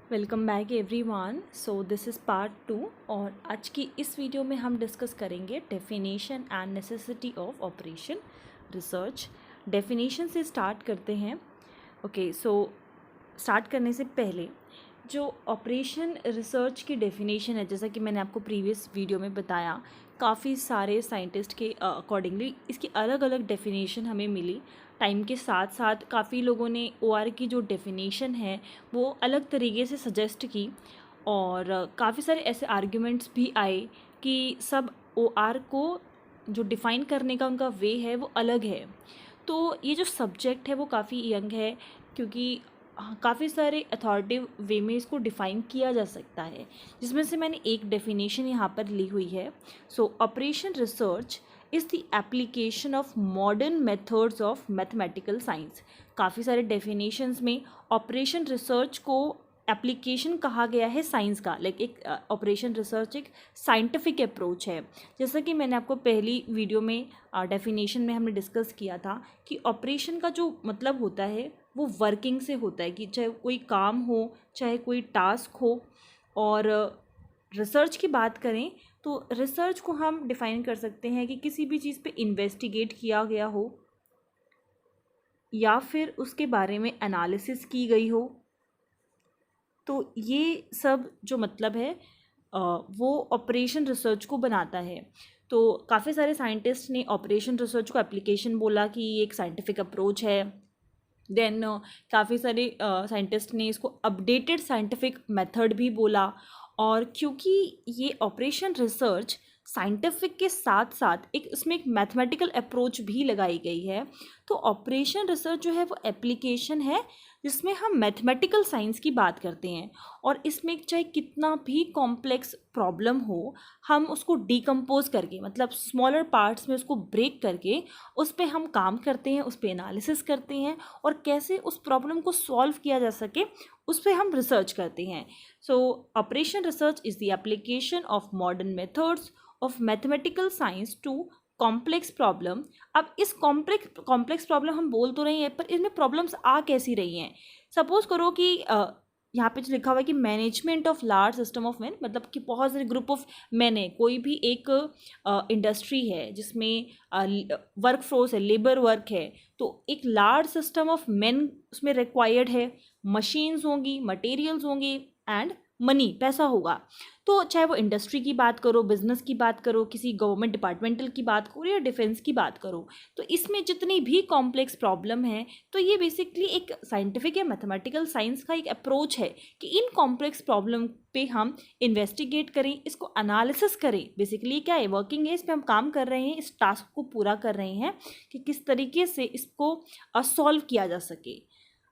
Welcome back everyone. So this is part 2 और आज की इस वीडियो में हम डिस्कस करेंगे definition and necessity of operation research. Definition से स्टार्ट करते हैं। ओके, सो स्टार्ट करने से पहले जो ऑपरेशन रिसर्च की डेफिनेशन है, जैसा कि मैंने आपको प्रीवियस वीडियो में बताया, काफ़ी सारे साइंटिस्ट के अकॉर्डिंगली इसकी अलग अलग डेफिनेशन हमें मिली। टाइम के साथ साथ काफ़ी लोगों ने OR की जो डेफिनेशन है वो अलग तरीके से सजेस्ट की और काफ़ी सारे ऐसे आर्ग्यूमेंट्स भी आए कि सब OR को जो डिफ़ाइन करने का उनका वे है वो अलग है। तो ये जो सब्जेक्ट है वो काफ़ी यंग है, क्योंकि काफ़ी सारे अथॉरिटिव वे में इसको डिफ़ाइन किया जा सकता है, जिसमें से मैंने एक डेफिनेशन यहाँ पर ली हुई है। सो operation research is the application of modern methods of mathematical science. काफ़ी सारे डेफिनेशंस में ऑपरेशन रिसर्च को एप्लीकेशन कहा गया है साइंस का। एक ऑपरेशन रिसर्च एक साइंटिफिक अप्रोच है। जैसा कि मैंने आपको पहली वीडियो में डेफिनेशन में हमने डिस्कस किया था कि ऑपरेशन का जो मतलब होता है वो वर्किंग से होता है, कि चाहे कोई काम हो चाहे कोई टास्क हो। और रिसर्च की बात करें तो रिसर्च को हम डिफ़ाइन कर सकते हैं कि किसी भी चीज़ पे इन्वेस्टिगेट किया गया हो या फिर उसके बारे में एनालिसिस की गई हो। तो ये सब जो मतलब है वो ऑपरेशन रिसर्च को बनाता है। तो काफ़ी सारे साइंटिस्ट ने ऑपरेशन रिसर्च को एप्लीकेशन बोला कि ये एक साइंटिफिक अप्रोच है। देन काफ़ी सारे साइंटिस्ट ने इसको अपडेटेड साइंटिफिक मेथड भी बोला। और क्योंकि ये ऑपरेशन रिसर्च साइंटिफिक के साथ साथ इसमें एक मैथमेटिकल अप्रोच भी लगाई गई है, तो ऑपरेशन रिसर्च जो है वो एप्लीकेशन है जिसमें हम मैथमेटिकल साइंस की बात करते हैं। और इसमें चाहे कितना भी कॉम्प्लेक्स प्रॉब्लम हो, हम उसको डिकम्पोज करके, मतलब स्मॉलर पार्ट्स में उसको ब्रेक करके उस पर हम काम करते हैं, उस पर एनालिसिस करते हैं और कैसे उस प्रॉब्लम को सॉल्व किया जा सके उस पर हम रिसर्च करते हैं। So operation research is the application of modern methods of mathematical science to complex problem. अब इस कॉम्प्लेक्स प्रॉब्लम हम बोल तो रही हैं, पर इसमें प्रॉब्लम्स आ कैसी रही हैं। सपोज करो कि यहाँ पे जो लिखा हुआ है कि management of large system of man, मतलब कि बहुत सारे ग्रुप ऑफ मैन है। कोई भी एक इंडस्ट्री है जिसमें वर्क फोर्स है, लेबर वर्क है, तो एक लार्ज सिस्टम ऑफ मैन उसमें रिक्वायर्ड है। मशीन्स होंगी, मटेरियल्स होंगी एंड मनी, पैसा होगा। तो चाहे वो इंडस्ट्री की बात करो, बिजनेस की बात करो, किसी गवर्नमेंट डिपार्टमेंटल की बात करो या डिफेंस की बात करो, तो इसमें जितनी भी कॉम्प्लेक्स प्रॉब्लम है, तो ये बेसिकली एक साइंटिफिक या मैथमेटिकल साइंस का एक अप्रोच है कि इन कॉम्प्लेक्स प्रॉब्लम पे हम इन्वेस्टिगेट करें, इसको एनालिसिस करें। बेसिकली क्या है, वर्किंग है, इस पर हम काम कर रहे हैं, इस टास्क को पूरा कर रहे हैं कि किस तरीके से इसको सॉल्व किया जा सके।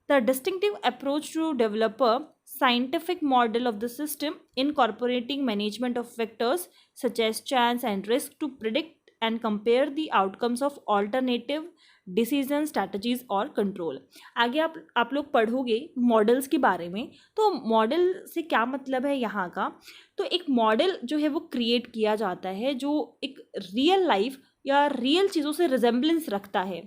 The distinctive approach to develop a scientific model of the system incorporating management of factors such as chance and risk to predict and compare the outcomes of alternative decision strategies और control. आगे आप लोग पढ़ोगे models के बारे में। तो model से क्या मतलब है यहाँ का, तो एक मॉडल जो है वो क्रिएट किया जाता है जो एक रियल लाइफ या रियल चीज़ों से रिजेम्बलेंस रखता है,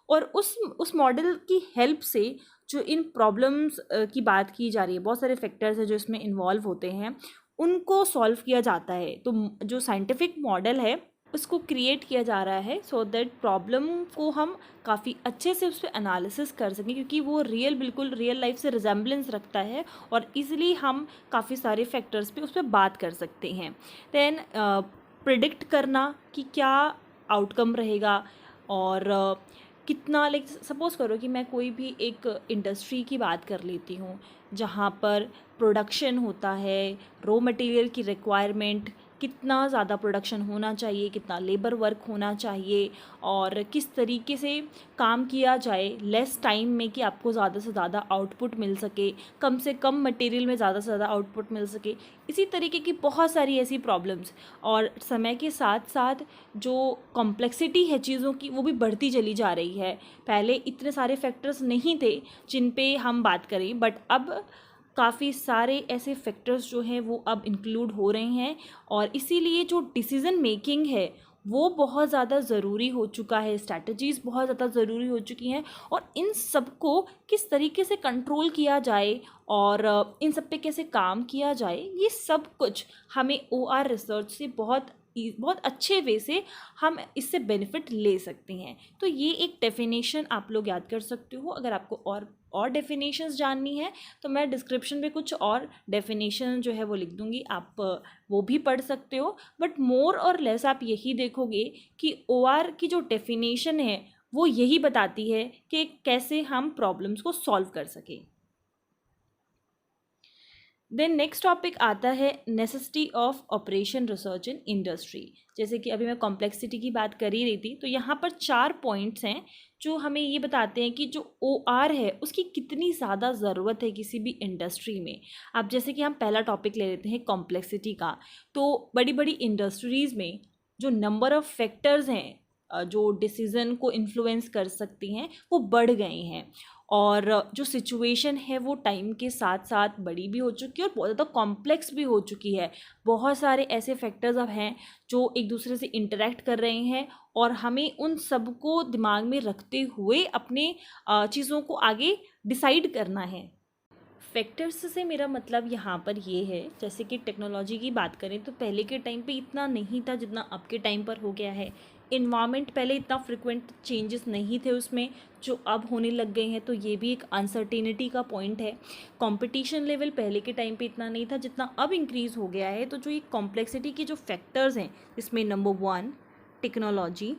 और उस मॉडल की हेल्प से जो इन प्रॉब्लम्स की बात की जा रही है, बहुत सारे फैक्टर्स हैं जो इसमें इन्वॉल्व होते हैं, उनको सॉल्व किया जाता है। तो जो साइंटिफिक मॉडल है उसको क्रिएट किया जा रहा है सो दैट प्रॉब्लम को हम काफ़ी अच्छे से उस पर एनालिसिस कर सकें, क्योंकि वो बिल्कुल रियल लाइफ से रिजेम्बलेंस रखता है और इजीली हम काफ़ी सारे फैक्टर्स पे उस पर बात कर सकते हैं। देन प्रिडिक्ट करना कि क्या आउटकम रहेगा और कितना, सपोज़ करो कि मैं कोई भी एक इंडस्ट्री की बात कर लेती हूँ जहाँ पर प्रोडक्शन होता है, रॉ मटेरियल की रिक्वायरमेंट, कितना ज़्यादा प्रोडक्शन होना चाहिए, कितना लेबर वर्क होना चाहिए और किस तरीके से काम किया जाए लेस टाइम में कि आपको ज़्यादा से ज़्यादा आउटपुट मिल सके, कम से कम मटेरियल में ज़्यादा से ज़्यादा आउटपुट मिल सके। इसी तरीके की बहुत सारी ऐसी प्रॉब्लम्स, और समय के साथ साथ जो कॉम्प्लेक्सिटी है चीज़ों की वो भी बढ़ती चली जा रही है। पहले इतने सारे फैक्टर्स नहीं थे जिन पे हम बात करें, बट अब काफ़ी सारे ऐसे फैक्टर्स जो हैं वो अब इंक्लूड हो रहे हैं, और इसीलिए जो डिसीज़न मेकिंग है वो बहुत ज़्यादा ज़रूरी हो चुका है, स्ट्रैटेजीज़ बहुत ज़्यादा ज़रूरी हो चुकी हैं, और इन सब को किस तरीके से कंट्रोल किया जाए और इन सब पे कैसे काम किया जाए, ये सब कुछ हमें OR रिसर्च से बहुत अच्छे वे से हम इससे बेनिफिट ले सकते हैं। तो ये एक डेफिनेशन आप लोग याद कर सकते हो। अगर आपको और डेफिनेशंस जाननी है तो मैं डिस्क्रिप्शन में कुछ और डेफिनेशन जो है वो लिख दूंगी, आप वो भी पढ़ सकते हो। बट मोर और लेस आप यही देखोगे कि OR की जो डेफिनेशन है वो यही बताती है कि कैसे हम प्रॉब्लम्स को सॉल्व कर सकें। देन नेक्स्ट टॉपिक आता है necessity of operation research in industry. जैसे कि अभी मैं कॉम्प्लेक्सिटी की बात कर ही रही थी, तो यहाँ पर 4 पॉइंट्स हैं जो हमें ये बताते हैं कि जो OR है उसकी कितनी ज़्यादा ज़रूरत है किसी भी इंडस्ट्री में। अब जैसे कि हम पहला टॉपिक ले लेते हैं कॉम्प्लेक्सिटी का, तो बड़ी बड़ी इंडस्ट्रीज़ में जो नंबर ऑफ़ फैक्टर्स हैं जो डिसीज़न को इन्फ्लुएंस कर सकती हैं वो बढ़ गए हैं, और जो सिचुएशन है वो टाइम के साथ साथ बड़ी भी हो चुकी है और बहुत ज़्यादा कॉम्प्लेक्स भी हो चुकी है। बहुत सारे ऐसे फैक्टर्स अब हैं जो एक दूसरे से इंटरेक्ट कर रहे हैं, और हमें उन सब को दिमाग में रखते हुए अपने चीज़ों को आगे डिसाइड करना है। फैक्टर्स से मेरा मतलब यहाँ पर ये है, जैसे कि टेक्नोलॉजी की बात करें तो पहले के टाइम पे इतना नहीं था जितना अब के टाइम पर हो गया है। इन्वायरमेंट पहले इतना फ्रिक्वेंट चेंजेस नहीं थे उसमें जो अब होने लग गए हैं, तो ये भी एक अनसर्टेनिटी का पॉइंट है। कंपटीशन लेवल पहले के टाइम पे इतना नहीं था जितना अब इंक्रीज़ हो गया है। तो जो ये कॉम्प्लेक्सिटी के जो फैक्टर्स हैं इसमें number 1 technology,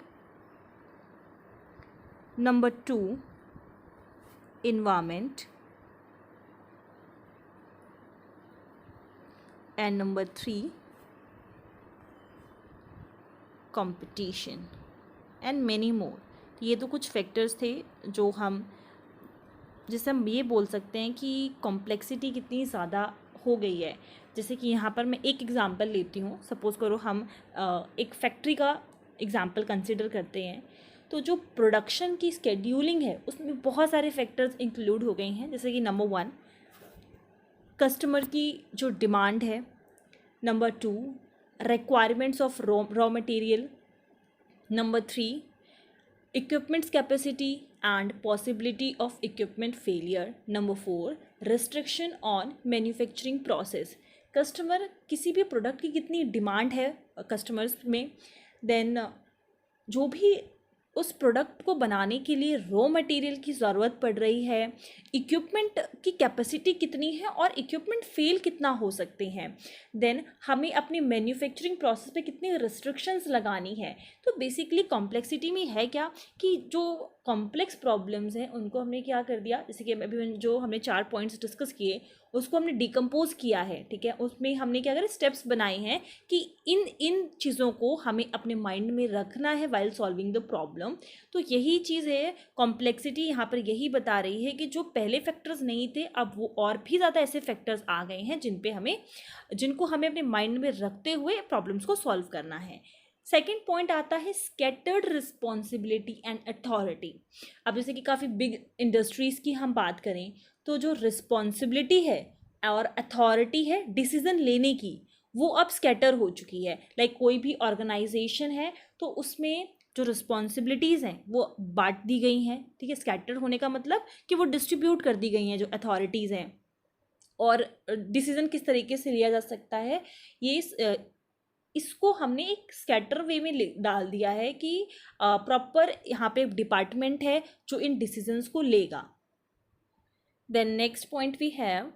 number 2 environment, and number 3 competition and many more. ये तो कुछ फैक्टर्स थे जो जिससे हम ये बोल सकते हैं कि कॉम्प्लेक्सिटी कितनी ज़्यादा हो गई है। जैसे कि यहाँ पर मैं एक एग्ज़ाम्पल लेती हूँ। सपोज़ करो हम एक फैक्ट्री का एग्ज़ाम्पल कंसिडर करते हैं, तो जो प्रोडक्शन की स्केड्यूलिंग है उसमें बहुत सारे फैक्टर्स इंक्लूड हो गए हैं। जैसे कि नंबर 1 कस्टमर की जो डिमांड है, number 2 requirements of raw material, number 3 equipment's capacity and possibility of equipment failure, number 4 restriction on manufacturing process। Customer किसी भी प्रोडक्ट की कितनी डिमांड है कस्टमर्स में, देन जो भी उस प्रोडक्ट को बनाने के लिए रॉ मटेरियल की ज़रूरत पड़ रही है, इक्विपमेंट की कैपेसिटी कितनी है और इक्विपमेंट फेल कितना हो सकते हैं, देन हमें अपनी मैन्युफैक्चरिंग प्रोसेस पे कितनी रिस्ट्रिक्शंस लगानी है। तो बेसिकली कॉम्प्लेक्सिटी में है क्या कि जो कॉम्प्लेक्स प्रॉब्लम्स हैं उनको हमने क्या कर दिया, जैसे कि अभी जो हमने 4 पॉइंट्स डिस्कस किए उसको हमने डिकम्पोज किया है, ठीक है। उसमें हमने क्या करें, स्टेप्स बनाए हैं कि इन चीज़ों को हमें अपने माइंड में रखना है वाइल सॉल्विंग द प्रॉब्लम। तो यही चीज़ है, कॉम्प्लेक्सिटी यहाँ पर यही बता रही है कि जो पहले फैक्टर्स नहीं थे अब वो और भी ज़्यादा ऐसे फैक्टर्स आ गए हैं जिनको हमें अपने माइंड में रखते हुए प्रॉब्लम्स को सॉल्व करना है। सेकेंड पॉइंट आता है स्कैटर्ड रिस्पॉन्सिबिलिटी एंड अथॉरिटी। अब जैसे कि काफ़ी बिग इंडस्ट्रीज़ की हम बात करें तो जो रिस्पॉन्सिबिलिटी है और अथॉरिटी है डिसीज़न लेने की, वो अब स्कैटर हो चुकी है। लाइक कोई भी ऑर्गेनाइजेशन है तो उसमें जो रिस्पॉन्सिबिलिटीज़ हैं वो बांट दी गई हैं, ठीक है। स्कैटर होने का मतलब कि वो डिस्ट्रीब्यूट कर दी गई हैं जो अथॉरिटीज़ हैं, और डिसीज़न किस तरीके से लिया जा सकता है ये इसको हमने एक स्कैटर वे में डाल दिया है कि प्रॉपर यहाँ पे डिपार्टमेंट है जो इन डिसीजंस को लेगा। Then next point we have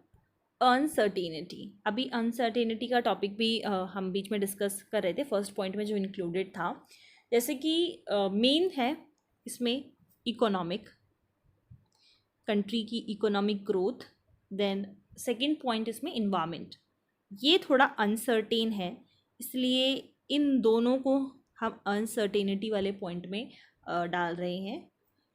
uncertainty. अभी अनसर्टेनिटी का टॉपिक भी हम बीच में डिस्कस कर रहे थे फर्स्ट पॉइंट में जो इंक्लूडेड था। जैसे कि मेन है इसमें इकोनॉमिक, कंट्री की economic growth. Then second point इसमें इन्वायरमेंट, ये थोड़ा अनसर्टेन है, इसलिए इन दोनों को हम अनसर्टेनिटी वाले पॉइंट में डाल रहे हैं।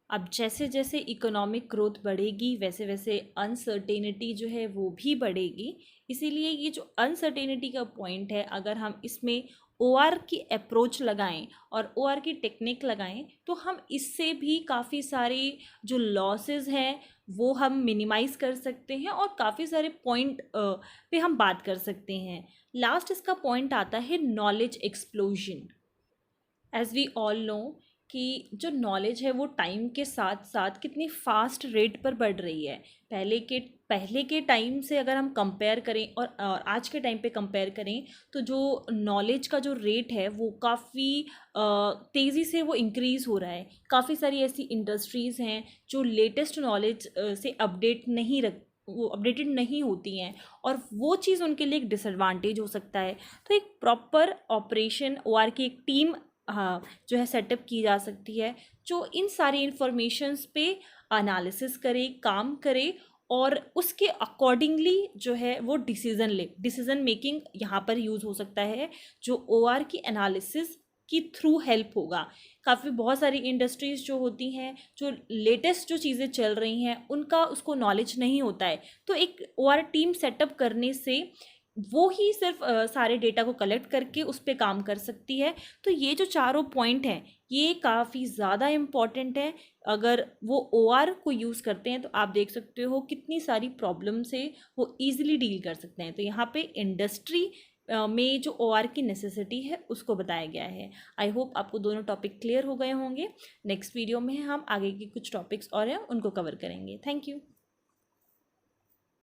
अब जैसे जैसे इकोनॉमिक ग्रोथ बढ़ेगी वैसे वैसे अनसर्टेनिटी जो है वो भी बढ़ेगी, इसीलिए ये जो अनसर्टेनिटी का पॉइंट है अगर हम इसमें OR की अप्रोच लगाएं और OR की टेक्निक लगाएं तो हम इससे भी काफ़ी सारे जो लॉसेस हैं वो हम मिनिमाइज़ कर सकते हैं और काफ़ी सारे पॉइंट पे हम बात कर सकते हैं। लास्ट इसका पॉइंट आता है knowledge explosion. As we all know कि जो नॉलेज है वो टाइम के साथ साथ कितनी फास्ट रेट पर बढ़ रही है। पहले के टाइम से अगर हम कंपेयर करें और आज के टाइम पे कंपेयर करें तो जो नॉलेज का जो रेट है वो काफ़ी तेज़ी से वो इंक्रीज़ हो रहा है। काफ़ी सारी ऐसी इंडस्ट्रीज़ हैं जो लेटेस्ट नॉलेज से वो अपडेटेड नहीं होती हैं, और वो चीज़ उनके लिए एक डिसएडवांटेज हो सकता है। तो एक प्रॉपर ऑपरेशन ओआर की एक टीम हाँ जो है सेटअप की जा सकती है, जो इन सारी इंफॉर्मेशंस पे एनालिसिस करे, काम करे, और उसके अकॉर्डिंगली जो है वो डिसीजन मेकिंग यहाँ पर यूज़ हो सकता है, जो ओआर की एनालिसिस की थ्रू हेल्प होगा। काफ़ी बहुत सारी इंडस्ट्रीज़ जो होती हैं, जो लेटेस्ट जो चीज़ें चल रही हैं उनका उसको नॉलेज नहीं होता है, तो एक ओआर टीम सेटअप करने से वो ही सिर्फ सारे डेटा को कलेक्ट करके उस पर काम कर सकती है। तो ये जो चारों पॉइंट हैं ये काफ़ी ज़्यादा इम्पॉर्टेंट है। अगर वो ओआर को यूज़ करते हैं तो आप देख सकते हो कितनी सारी प्रॉब्लम से वो ईजिली डील कर सकते हैं। तो यहाँ पे इंडस्ट्री में जो ओआर की नेसेसिटी है उसको बताया गया है। आई होप आपको दोनों टॉपिक क्लियर हो गए होंगे। नेक्स्ट वीडियो में हम आगे के कुछ टॉपिक्स और हैं उनको कवर करेंगे। Thank you.